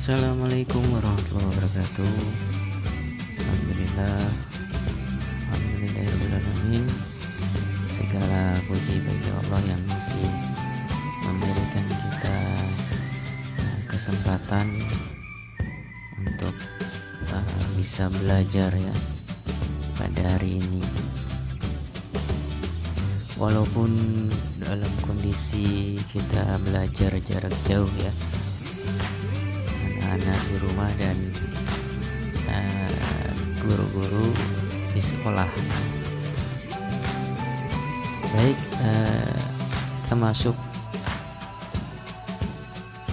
Assalamualaikum warahmatullahi wabarakatuh. Alhamdulillah, alhamdulillahirobbilalamin. Segala puji bagi Allah yang masih memberikan kita kesempatan untuk bisa belajar ya pada hari ini. Walaupun dalam kondisi kita belajar jarak jauh ya, anak-anak di rumah dan guru-guru di sekolah. Baik, kita masuk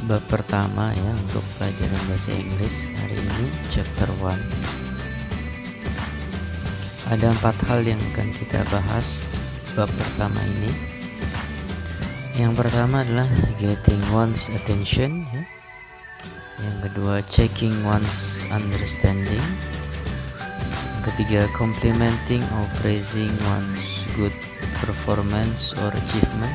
bab pertama ya untuk pelajaran bahasa Inggris hari ini, chapter 1. Ada 4 hal yang akan kita bahas bab pertama ini. Yang pertama adalah getting one's attention ya. Yang kedua, checking one's understanding. Yang ketiga, complimenting or praising one's good performance or achievement.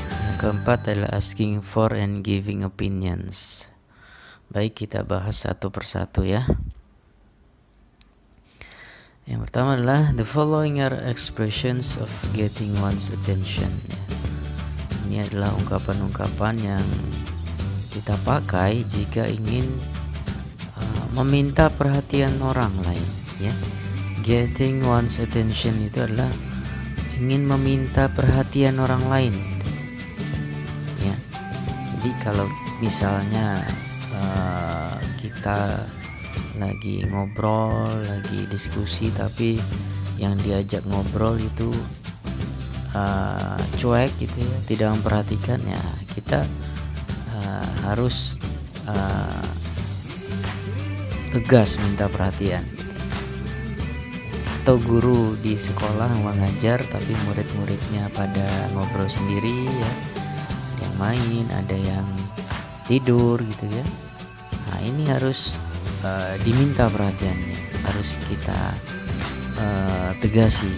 Yang keempat adalah asking for and giving opinions. Baik, kita bahas satu persatu ya. Yang pertama adalah the following are expressions of getting one's attention ya. Ini adalah ungkapan-ungkapan yang kita pakai jika ingin meminta perhatian orang lain ya. Getting one's attention itu adalah ingin meminta perhatian orang lain ya. Jadi kalau misalnya kita lagi ngobrol, lagi diskusi, tapi yang diajak ngobrol itu cuek gitu ya, tidak memperhatikan ya, kita harus tegas minta perhatian. Atau guru di sekolah mengajar tapi murid-muridnya pada ngobrol sendiri ya, ada yang main, ada yang tidur gitu ya. Nah ini harus diminta perhatiannya, harus kita tegasi.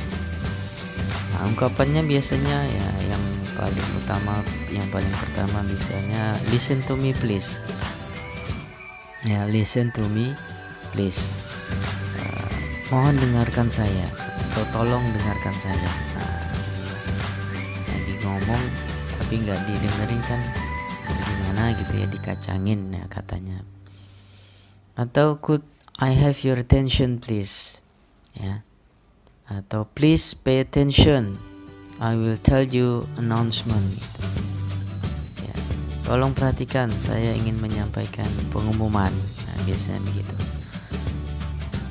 Nah, ungkapannya biasanya ya yang paling utama, yang paling pertama biasanya listen to me please. Ya, listen to me please. Mohon dengarkan saya atau tolong dengarkan saya. Nah, lagi ngomong tapi nggak didengerin kan gimana gitu ya, dikacangin ya katanya. Atau could I have your attention please ya. Atau please pay attention, I will tell you announcement gitu. Ya, tolong perhatikan, saya ingin menyampaikan pengumuman. Nah, biasanya begitu.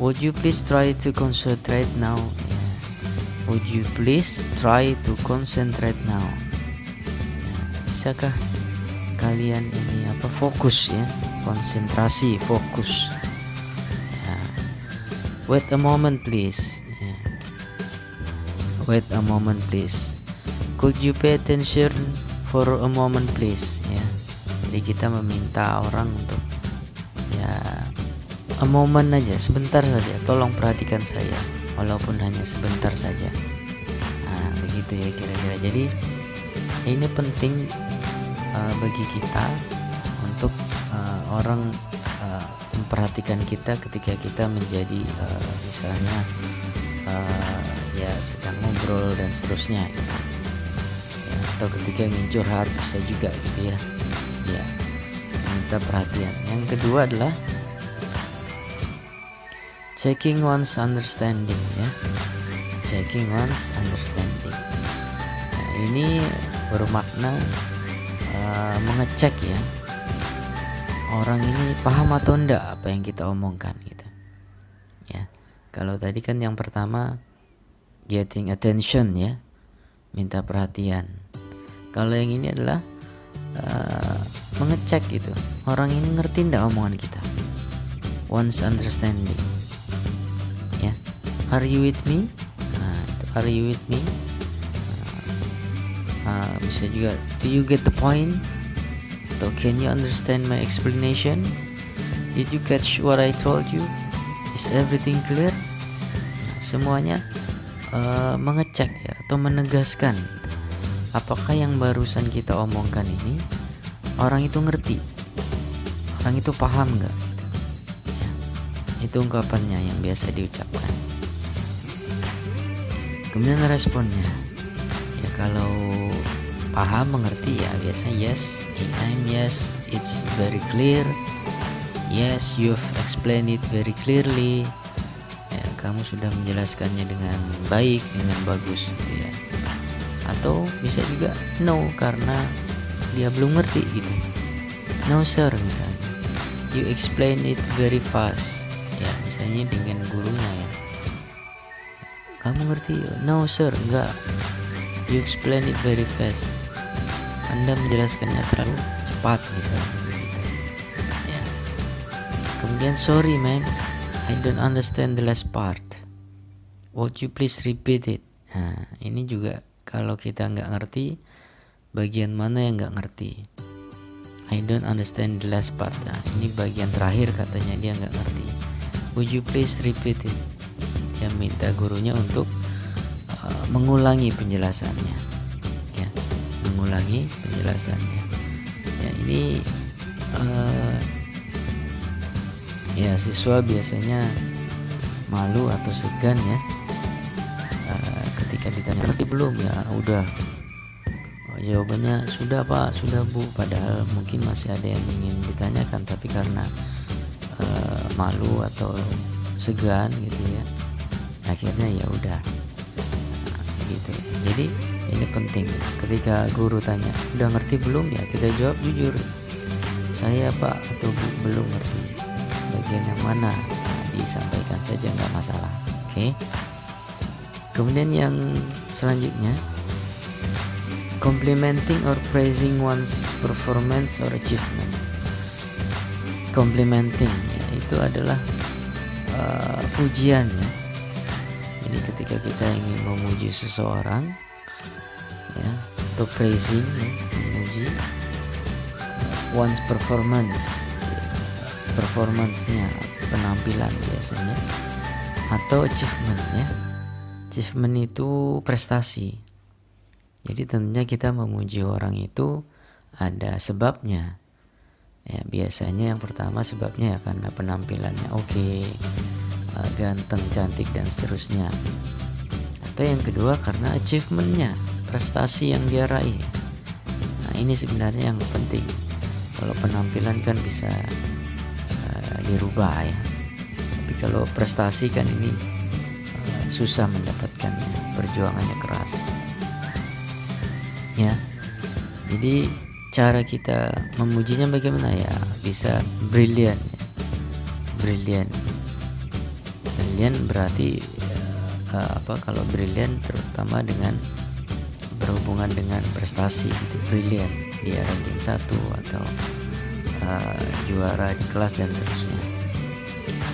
Would you please try to concentrate now ya. Would you please try to concentrate now ya. Bisakah kalian ini fokus ya, konsentrasi, fokus ya. Wait a moment please ya. Wait a moment please. Could you pay attention for a moment please ya. Jadi kita meminta orang untuk ya a moment aja, sebentar saja, tolong perhatikan saya walaupun hanya sebentar saja. Nah begitu ya kira-kira. Jadi ini penting bagi kita untuk orang memperhatikan kita ketika kita menjadi misalnya ya sedang ngobrol dan seterusnya gitu. Ya, atau ketika ingin curhat bisa juga gitu ya. Ya, minta perhatian. Yang kedua adalah checking one's understanding ya. Checking one's understanding. Nah, ini bermakna mengecek ya, orang ini paham atau enggak apa yang kita omongkan gitu ya. Kalau tadi kan yang pertama getting attention ya, minta perhatian. Kalau yang ini adalah mengecek gitu, orang ini ngerti enggak omongan kita. One's understanding ya. Are you with me? Nah, itu, are you with me? Bisa juga, do you get the point? Atau can you understand my explanation? Did you catch what I told you? Is everything clear? Nah, semuanya mengecek ya, atau menegaskan apakah yang barusan kita omongkan ini orang itu ngerti, orang itu paham nggak gitu. Ya, itu ungkapannya yang biasa diucapkan. Kemudian responnya, ya kalau paham mengerti ya biasanya yes, yes, it's very clear, yes, you've explained it very clearly, ya kamu sudah menjelaskannya dengan baik, dengan bagus gitu ya. Atau bisa juga no, karena dia belum ngerti gitu. No sir misalnya, you explain it very fast, ya misalnya dengan gurunya ya, kamu ngerti? No sir, enggak, you explain it very fast, Anda menjelaskannya terlalu cepat misalnya gitu. Ya. Kemudian sorry ma'am, I don't understand the last part, would you please repeat it. Nah ini juga kalau kita nggak ngerti bagian mana yang nggak ngerti, I don't understand the last part. Nah, ini bagian terakhir katanya dia nggak ngerti. Would you please repeat it? Dia minta gurunya untuk mengulangi penjelasannya. Ya, mengulangi penjelasannya. Ya ini ya siswa biasanya malu atau segan ya ketika ditanya ngerti belum, ya udah. Jawabannya sudah pak, sudah bu, padahal mungkin masih ada yang ingin ditanyakan tapi karena malu atau segan gitu ya, akhirnya ya udah gitu. Jadi ini penting, ketika guru tanya udah ngerti belum, ya kita jawab jujur, saya pak atau bu belum ngerti, bagian yang mana disampaikan saja, nggak masalah. Oke. Kemudian yang selanjutnya, complimenting or praising one's performance or achievement. Complimenting ya, itu adalah pujian ya. Jadi ketika kita ingin memuji seseorang ya, atau praising ya, memuji one's performance-nya, penampilan biasanya, atau achievement ya. Achievement itu prestasi. Jadi tentunya kita memuji orang itu ada sebabnya. Ya, biasanya yang pertama sebabnya ya karena penampilannya oke, ganteng, cantik dan seterusnya. Atau yang kedua karena achievementnya, prestasi yang dia raih. Nah ini sebenarnya yang penting. Kalau penampilan kan bisa dirubah ya. Tapi kalau prestasi kan ini susah mendapatkannya, perjuangannya keras. Ya, jadi cara kita memujinya bagaimana ya? Bisa brilliant, brilliant berarti kalau brilliant terutama dengan berhubungan dengan prestasi gitu, brilliant dia ranking 1 atau juara di kelas dan seterusnya.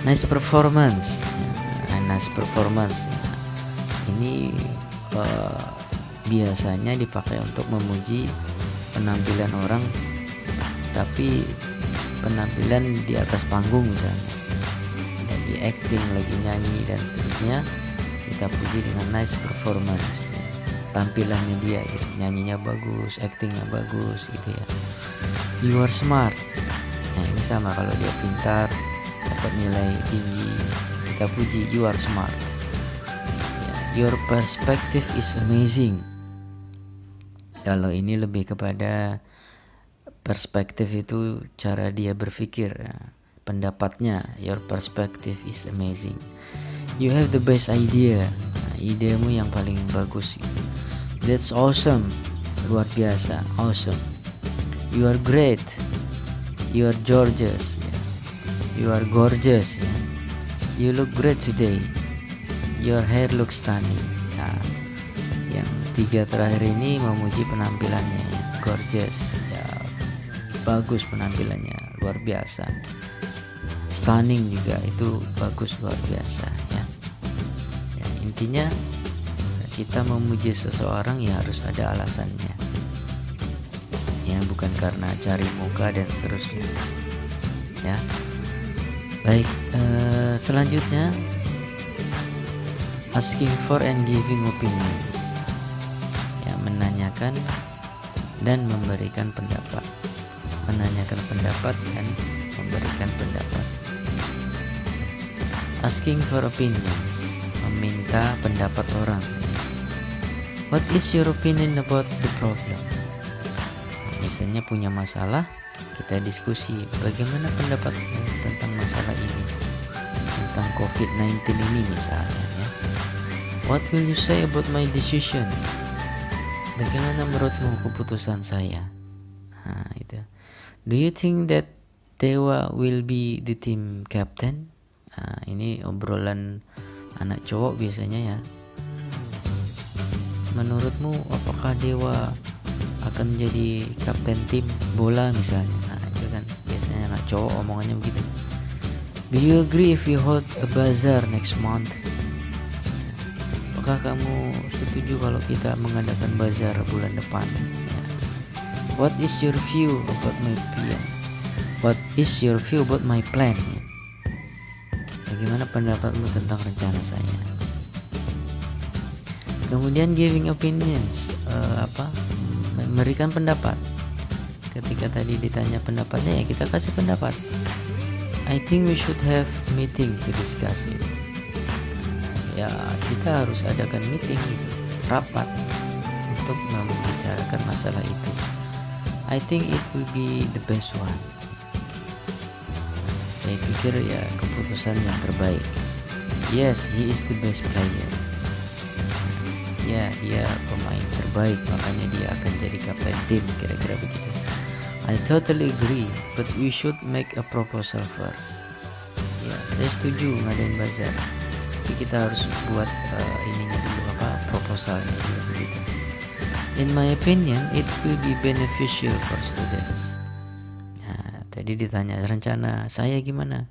Nice performance, nice performance ini biasanya dipakai untuk memuji penampilan orang, tapi penampilan di atas panggung misalnya, lagi acting, lagi nyanyi dan seterusnya, kita puji dengan nice performance, tampilannya dia gitu, nyanyinya bagus, actingnya bagus gitu ya. You are smart, nah ini sama, kalau dia pintar, dapat nilai tinggi, kita puji you are smart. Your perspective is amazing. Kalau ini lebih kepada perspektif itu cara dia berpikir, pendapatnya. Your perspective is amazing. You have the best idea. Idemu yang paling bagus. That's awesome. Luar biasa, awesome. You are great. You are gorgeous. You are gorgeous. You look great today. Your hair looks stunning. Nah, yang 3 terakhir ini memuji penampilannya, gorgeous, ya, bagus penampilannya, luar biasa. Stunning juga itu bagus, luar biasa ya. Ya, intinya kita memuji seseorang ya harus ada alasannya. Ya, bukan karena cari muka dan seterusnya. Ya. Baik, selanjutnya asking for and giving opinions. Ya, menanyakan dan memberikan pendapat. Menanyakan pendapat dan memberikan pendapat. Asking for opinions, meminta pendapat orang. What is your opinion about the problem? Misalnya punya masalah, kita diskusi, bagaimana pendapatmu tentang masalah ini, tentang COVID-19 ini misalnya ya. What will you say about my decision? Bagaimana menurutmu keputusan saya? Nah, itu. Do you think that Dewa will be the team captain? Nah, ini obrolan anak cowok biasanya ya. Menurutmu apakah Dewa akan jadi kapten tim bola misalnya? Nah, itu kan biasanya anak cowok omongannya begitu. Do you agree if we hold a bazaar next month? Apakah kamu setuju kalau kita mengadakan bazar bulan depan? What is your view about my plan? What is your view about my plan? Bagaimana pendapatmu tentang rencana saya? Kemudian giving opinions, memberikan pendapat. Ketika tadi ditanya pendapatnya, ya kita kasih pendapat. I think we should have meeting to discuss it. Ya, kita harus adakan meeting, rapat untuk membicarakan masalah itu. I think it will be the best one. Saya pikir ya keputusan yang terbaik. Yes, he is the best player. Ya, dia pemain terbaik, makanya dia akan jadi kapten tim, kira-kira begitu. I totally agree, but we should make a proposal first. Ya, saya setuju ngadain bazar, tapi kita harus buat ininya dulu, proposalnya dulu begitu. In my opinion, it will be beneficial for students. Nah, tadi ditanya rencana saya gimana?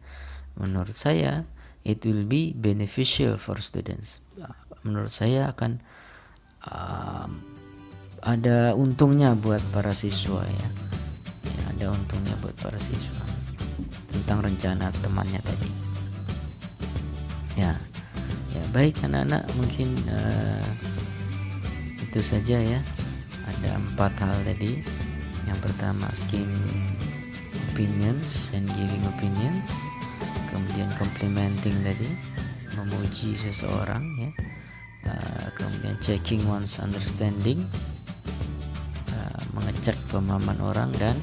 Menurut saya, it will be beneficial for students. Menurut saya akan ada untungnya buat para siswa ya. Ada untungnya buat para siswa tentang rencana temannya tadi. Ya baik anak-anak, mungkin itu saja ya. Ada 4 hal tadi. Yang pertama asking opinions and giving opinions. Kemudian complimenting tadi, memuji seseorang ya. Kemudian checking one's understanding, mengecek pemahaman orang, dan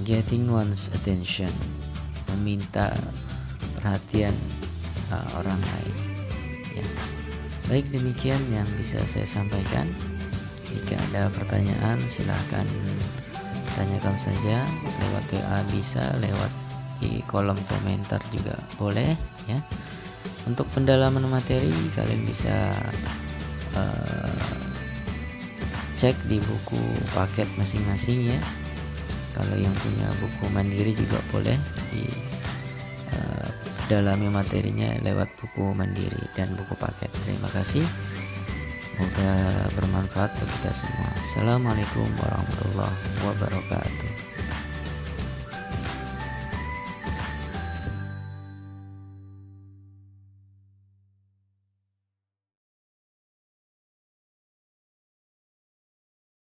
getting one's attention, meminta perhatian orang lain ya. Baik, demikian yang bisa saya sampaikan. Jika ada pertanyaan silahkan tanyakan saja lewat WA, bisa lewat di kolom komentar juga boleh ya. Untuk pendalaman materi kalian bisa cek di buku paket masing-masing ya. Kalau yang punya buku mandiri juga boleh di dalami materinya lewat buku mandiri dan buku paket. Terima kasih, semoga bermanfaat bagi kita semua. Assalamualaikum warahmatullahi wabarakatuh.